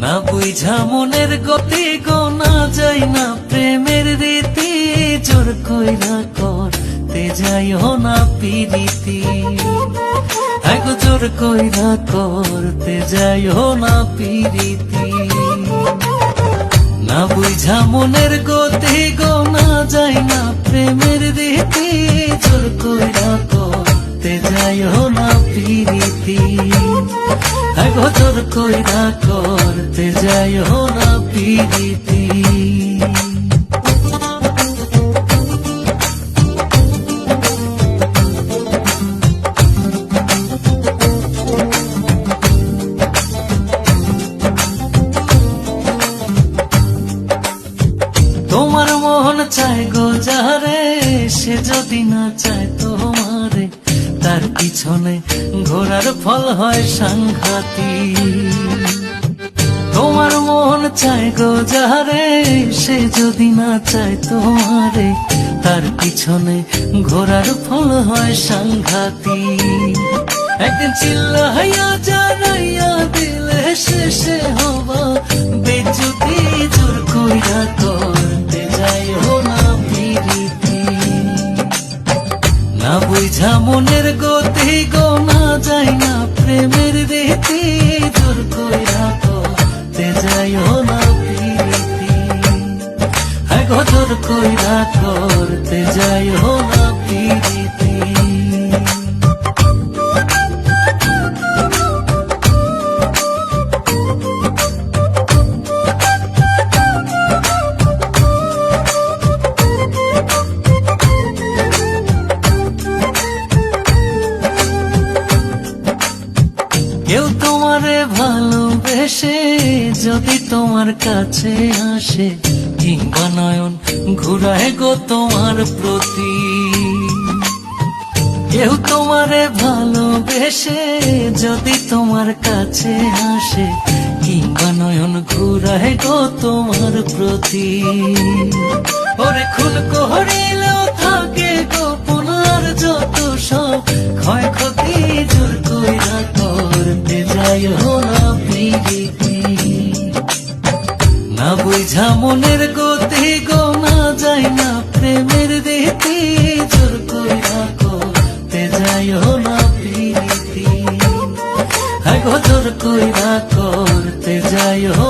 না বুঝা মনের গতি গোনা যায় না প্রেমের রীতি, জোর কইরা করতে যাইও না পিরিতি। আগো জোর কইরা করতে যাইও না পিরিতি। না বুঝা মনের গতি গোনা যায় না প্রেমের রীতি, জোর কইরা করতে যাইও না পিরিতি। আগো জোর কইরা করতে যাইও না পিরিতি। তোমার মন চায় গো যারে, সে যদি না চায় তোমারে, তার পিছনে ঘোরার ফল হয় সাংঘাতিক। তোমার মন চায় গো যারে, সে যদি না চায় তোমারে, তার পিছনে ঘোরার ফল হয় সাংঘাতিক। একদিন চিল্লাইয়া জানাইয়া দিলে শেষে হবা বেজ্জতি, জোর কইরা করতে যাইও না পিরিতি। না বুঝা মনের গতি গোনা যায় না প্রেমের রীতি, জোর কইরা করতে যাইও না পিরিতি। আগো জোর কইরা করতে যাইও না পিরিতি। কেউ তোমারে ভালোবেসে যদি তোমার কাছে আসে, কিংবা নয়ন ঘুরায় গো তোমার প্রতি। কেউ তোমারে ভালোবেসে যদি তোমার কাছে আসে, কিংবা নয়ন ঘুরায় গো তোমার প্রতি। ওরে খুন করিলেও থাকে গোপন আর যত সব ক্ষয়ক্ষতি, জোর কইরা করতে যাইও না পিরিতি। না বুঝা মনের গতি গোনা যায় না প্রেমের রীতি, জোর কইরা করতে যাইও না পিরিতি। আগো জোর কইরা করতে যাইও